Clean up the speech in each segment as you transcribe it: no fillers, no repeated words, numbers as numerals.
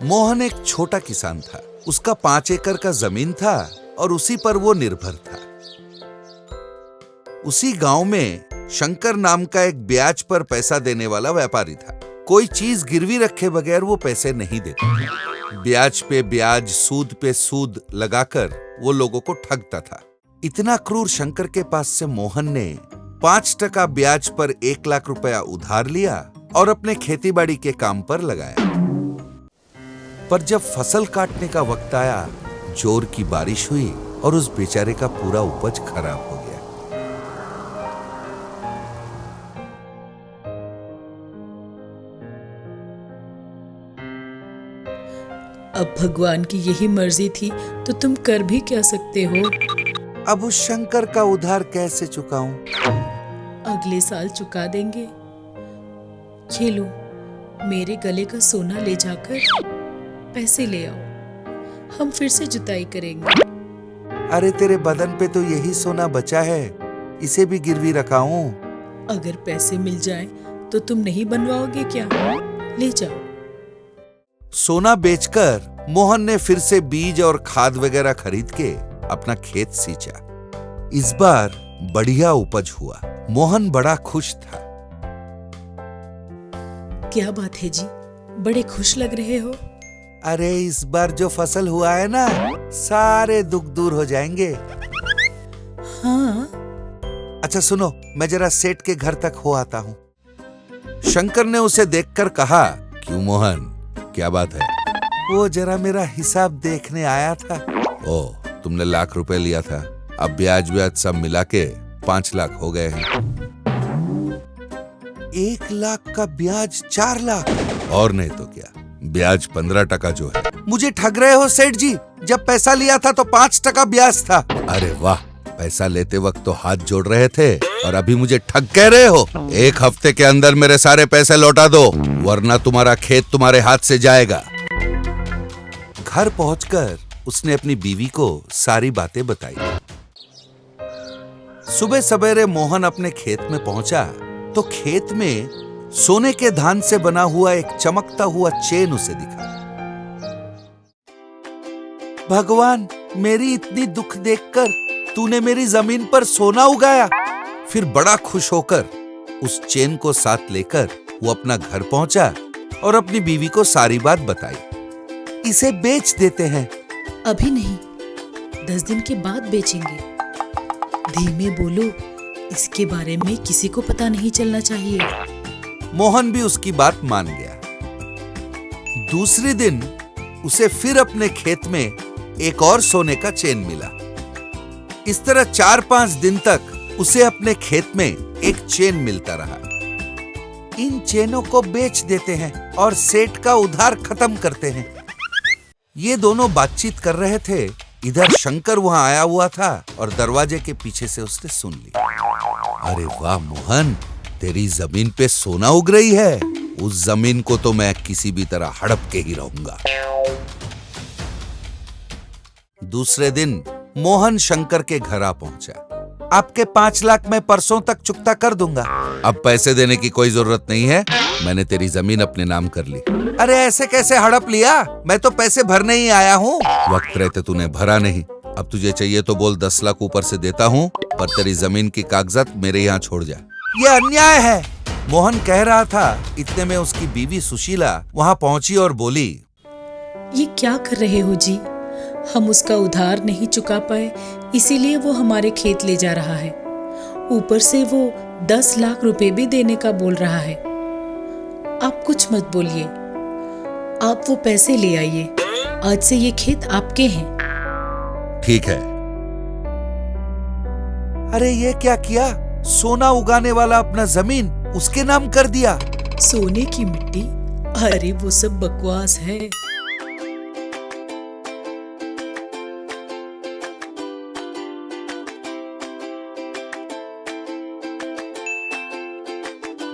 मोहन एक छोटा किसान था। उसका 5 एकड़ का जमीन था और उसी पर वो निर्भर था। उसी गांव में शंकर नाम का एक ब्याज पर पैसा देने वाला व्यापारी था। कोई चीज गिरवी रखे बगैर वो पैसे नहीं देता। ब्याज पे ब्याज, सूद पे सूद लगाकर वो लोगों को ठगता था। इतना क्रूर शंकर के पास से मोहन ने 5% ब्याज पर 1 लाख रुपया उधार लिया और अपने खेतीबाड़ी के काम पर लगाया। पर जब फसल काटने का वक्त आया, जोर की बारिश हुई और उस बेचारे का पूरा उपज खराब हो गया। अब भगवान की यही मर्जी थी तो तुम कर भी क्या सकते हो। अब उस शंकर का उधार कैसे चुकाऊं? अगले साल चुका देंगे। ये लो, मेरे गले का सोना ले जाकर पैसे ले आओ, हम फिर से जुताई करेंगे। अरे तेरे बदन पे तो यही सोना बचा है, इसे भी गिरवी रखाऊं? अगर पैसे मिल जाएं तो तुम नहीं बनवाओगे क्या? ले जाओ। सोना बेचकर मोहन ने फिर से बीज और खाद वगैरह खरीद के अपना खेत सींचा। इस बार बढ़िया उपज हुआ। मोहन बड़ा खुश था। क्या बात है जी, बड़े खुश लग रहे हो। अरे इस बार जो फसल हुआ है ना, सारे दुख दूर हो जाएंगे। हाँ। अच्छा सुनो, मैं जरा सेठ के घर तक हो आता हूँ। शंकर ने उसे देखकर कहा, क्यों मोहन, क्या बात है? वो जरा मेरा हिसाब देखने आया था। ओह, तुमने 1 लाख रुपए लिया था, अब ब्याज ब्याज सब मिला के 5 लाख हो गए हैं। 1 लाख का ब्याज 4 लाख, और नहीं तो क्या, ब्याज 15% जो है। मुझे ठग रहे हो सेठ जी, जब पैसा लिया था तो 5% ब्याज था। अरे वाह, पैसा लेते वक्त तो हाथ जोड़ रहे थे और अभी मुझे ठग कह रहे हो। 1 हफ्ते के अंदर मेरे सारे पैसे लौटा दो, वरना तुम्हारा खेत तुम्हारे हाथ से जाएगा। घर पहुंचकर उसने अपनी बीवी को सारी बातें बताई। सुबह सवेरे मोहन अपने खेत में पहुंचा तो खेत में सोने के धान से बना हुआ एक चमकता हुआ चेन उसे दिखा। भगवान, मेरी इतनी दुख देखकर तूने मेरी जमीन पर सोना उगाया। फिर बड़ा खुश होकर उस चेन को साथ लेकर वो अपना घर पहुंचा और अपनी बीवी को सारी बात बताई। इसे बेच देते हैं। अभी नहीं, 10 दिन के बाद बेचेंगे। धीमे बोलो, इसके बारे में किसी को पता नहीं चलना चाहिए। मोहन भी उसकी बात मान गया। दूसरे दिन उसे फिर अपने खेत में एक और सोने का चेन मिला। इस तरह 4-5 दिन तक उसे अपने खेत में एक चेन मिलता रहा। इन चेनों को बेच देते हैं और सेठ का उधार खत्म करते हैं। ये दोनों बातचीत कर रहे थे, इधर शंकर वहां आया हुआ था और दरवाजे के पीछे से उसने सुन लिया। अरे वाह मोहन, तेरी जमीन पे सोना उग रही है। उस जमीन को तो मैं किसी भी तरह हड़प के ही रहूंगा। दूसरे दिन मोहन शंकर के घर आ पहुंचा। आपके 5 लाख मैं परसों तक चुकता कर दूंगा। अब पैसे देने की कोई जरूरत नहीं है, मैंने तेरी जमीन अपने नाम कर ली। अरे ऐसे कैसे हड़प लिया? मैं तो पैसे भरने ही आया हूँ। वक्त रहते तूने भरा नहीं। अब तुझे चाहिए तो बोल, 10 लाख ऊपर से देता हूँ, पर तेरी जमीन की कागजात मेरे यहाँ छोड़ जा। ये अन्याय है, मोहन कह रहा था। इतने में उसकी बीवी सुशीला वहाँ पहुंची और बोली, ये क्या कर रहे हो जी? हम उसका उधार नहीं चुका पाए, इसीलिए वो हमारे खेत ले जा रहा है। ऊपर से वो 10 लाख रुपए भी देने का बोल रहा है। आप कुछ मत बोलिए, आप वो पैसे ले आइए। आज से ये खेत आपके हैं। ठीक है। अरे ये क्या किया? सोना उगाने वाला अपना जमीन उसके नाम कर दिया। सोने की मिट्टी? अरे वो सब बकवास है।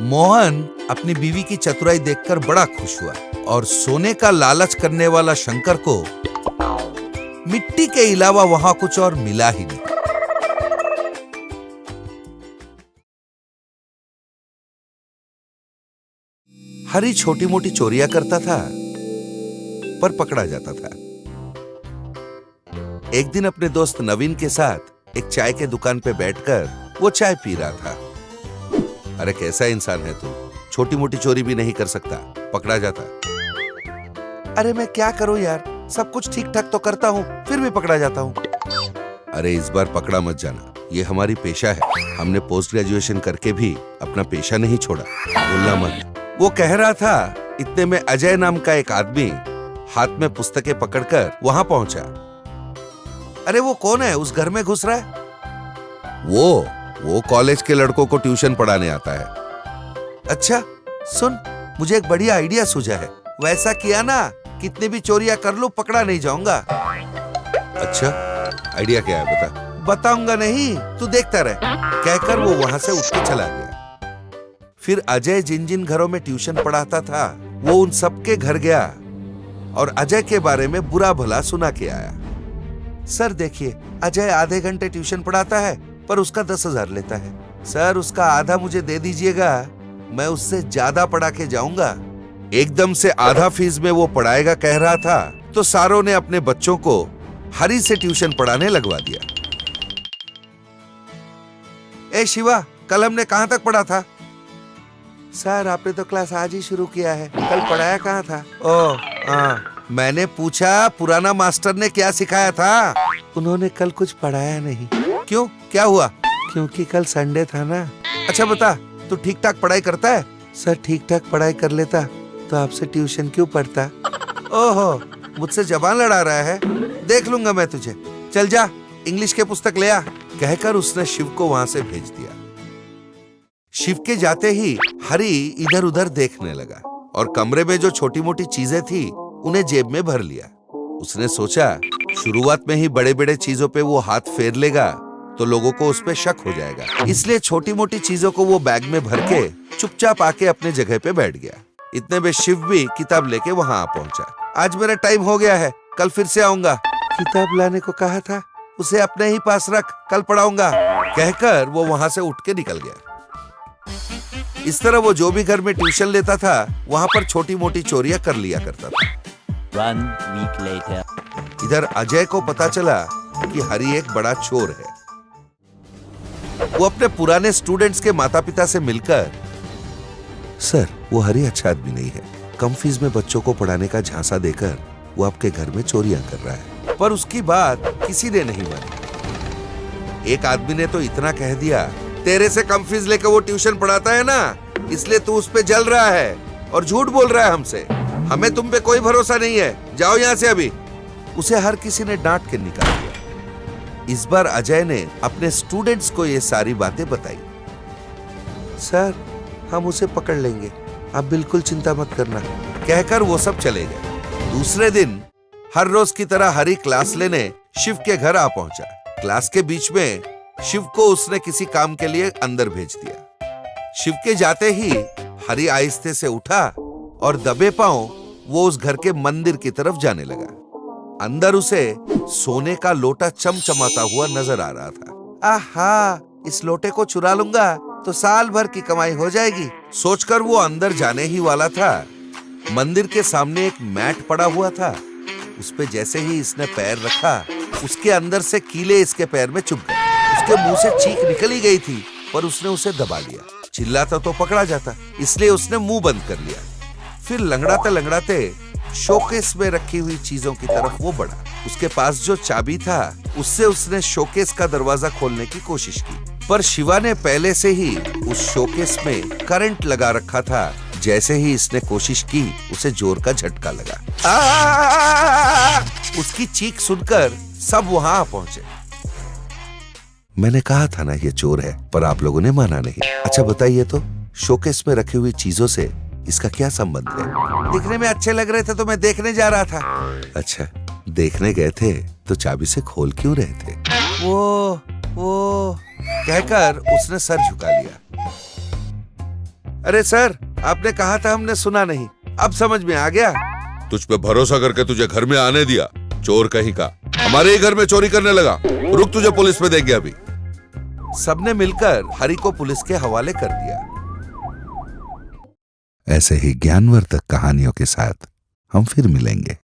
मोहन अपनी बीवी की चतुराई देखकर बड़ा खुश हुआ और सोने का लालच करने वाला शंकर को मिट्टी के अलावा वहां कुछ और मिला ही नहीं। हरी छोटी मोटी चोरियां करता था, पर पकड़ा जाता था। एक दिन अपने दोस्त नवीन के साथ एक चाय के दुकान पे बैठकर वो चाय पी रहा था। अरे कैसा इंसान है तू, छोटी मोटी चोरी भी नहीं कर सकता, पकड़ा जाता। अरे मैं क्या करूं यार, सब कुछ ठीक ठाक तो करता हूं, फिर भी पकड़ा जाता हूं। अरे इस बार पकड़ा मत जाना, ये हमारी पेशा है। हमने पोस्ट ग्रेजुएशन करके भी अपना पेशा नहीं छोड़ा, बोलना मत। वो कह रहा था, इतने में अजय नाम का एक आदमी हाथ में पुस्तकें पकड़कर वहां पहुंचा। अरे वो कौन है, उस घर में घुस रहा है? वो कॉलेज के लड़कों को ट्यूशन पढ़ाने आता है। अच्छा सुन, मुझे एक बढ़िया आइडिया सूझा है, वैसा किया ना कितनी भी चोरियां कर लो पकड़ा नहीं जाऊंगा। अच्छा आइडिया क्या है, बता। बताऊंगा नहीं, तू देखता रह, कहकर वो वहां से उठ के चला गया। फिर अजय जिन जिन घरों में ट्यूशन पढ़ाता था वो उन सबके घर गया और अजय के बारे में बुरा भला सुना के आया। सर देखिए, अजय आधे घंटे ट्यूशन पढ़ाता है पर उसका 10,000 लेता है। सर उसका आधा मुझे दे दीजिएगा, मैं उससे ज्यादा पढ़ा के जाऊंगा। एकदम से आधा फीस में वो पढ़ाएगा कह रहा था तो सारों ने अपने बच्चों को हरी से ट्यूशन पढ़ाने लगवा दिया। ए शिवा, कल हमने कहां तक पढ़ा था? सर आपने तो क्लास आज ही शुरू किया है, कल पढ़ाया कहां था? ओह हाँ, मैंने पूछा पुराना मास्टर ने क्या सिखाया था? उन्होंने कल कुछ पढ़ाया नहीं। क्यों, क्या हुआ? क्योंकि कल संडे था ना। अच्छा बता, तू ठीक ठाक पढ़ाई करता है? सर ठीक ठाक पढ़ाई कर लेता तो आपसे ट्यूशन क्यों पढ़ता? ओहो, मुझसे जबान लड़ा रहा है, देख लूंगा मैं तुझे। चल जा, इंग्लिश के पुस्तक ले आ, कहकर उसने शिव को वहां से भेज दिया। शिव के जाते ही हरी इधर उधर देखने लगा और कमरे में जो छोटी मोटी चीजें थी उन्हें जेब में भर लिया। उसने सोचा शुरुआत में ही बड़े बड़े चीजों पे वो हाथ फेर लेगा तो लोगों को उस पे शक हो जाएगा, इसलिए छोटी मोटी चीजों को वो बैग में भर के चुपचाप आके अपने जगह पे बैठ गया। इतने में शिव भी किताब लेके वहां आ पहुंचा। आज मेरा टाइम हो गया है, कल फिर से आऊंगा। किताब लाने को कहा था, उसे अपने ही पास रख, कल पढ़ाऊंगा, कहकर वो वहां से उठ के निकल गया। इस तरह वो जो भी घर में ट्यूशन लेता था वहां पर छोटी मोटी चोरियां कर लिया करता था। 1 week later. इधर अजय को पता चला कि हरी एक बड़ा चोर है। वो अपने पुराने स्टूडेंट्स के माता पिता से मिलकर, सर वो हरी अच्छा आदमी नहीं है, कम फीस में बच्चों को पढ़ाने का झांसा देकर वो आपके घर में चोरियां कर रहा है। पर उसकी बात किसी ने नहीं मानी। एक आदमी ने तो इतना कह दिया, तेरे से कम फीस लेकर वो ट्यूशन पढ़ाता है ना, इसलिए तू उस पे जल रहा है और झूठ बोल रहा है हमसे। हमें तुम पे कोई भरोसा नहीं है, जाओ यहाँ से अभी। उसे हर किसी ने डांट के निकाल दिया। इस बार अजय ने अपने स्टूडेंट्स को ये सारी बातें बताई। सर हम उसे पकड़ लेंगे, आप बिल्कुल चिंता मत करना, कहकर वो सब चले गए। दूसरे दिन हर रोज की तरह हरी क्लास लेने शिव के घर आ पहुंचा। क्लास के बीच में शिव को उसने किसी काम के लिए अंदर भेज दिया। शिव के जाते ही हरी आहिस्ते से उठा और दबे पांव वो उस घर के मंदिर की तरफ जाने लगा। अंदर उसे सोने का लोटा चमचमाता हुआ नजर आ रहा था। आहा, इस लोटे को चुरा लूंगा तो साल भर की कमाई हो जाएगी, सोचकर वो अंदर जाने ही वाला था। मंदिर के सामने एक मैट पड़ा हुआ था, उस पे जैसे ही इसने पैर रखा उसके अंदर से कीले इसके पैर में चुभ गए। उसके मुंह से चीख निकल ही गई थी पर उसने उसे दबा लिया। चिल्लाता तो पकड़ा जाता, इसलिए उसने मुंह बंद कर लिया। फिर लंगड़ाते लंगड़ाते शोकेस में रखी हुई चीजों की तरफ वो बढ़ा। उसके पास जो चाबी था उससे उसने शोकेस का दरवाजा खोलने की कोशिश की, पर शिवा ने पहले से ही उस शोकेस में करंट लगा रखा था। जैसे ही इसने कोशिश की उसे जोर का झटका लगा। उसकी चीख सुनकर सब वहां आ पहुंचे। मैंने कहा था ना ये चोर है, पर आप लोगों ने माना नहीं। अच्छा बताइए तो, शोकेस में रखी हुई चीजों से इसका क्या संबंध है? दिखने में अच्छे लग रहे थे तो मैं देखने जा रहा था। अच्छा, देखने गए थे तो चाबी से खोल क्यों रहे थे? वो कहकर उसने सर झुका लिया। अरे सर, आपने कहा था, हमने सुना नहीं, अब समझ में आ गया। तुझ पे भरोसा करके तुझे घर में आने दिया, चोर कहीं का, हमारे ही घर में चोरी करने लगा। रुक, तुझे पुलिस में देंगे अभी। सबने मिलकर हरि को पुलिस के हवाले कर दिया। ऐसे ही ज्ञानवर्धक कहानियों के साथ हम फिर मिलेंगे।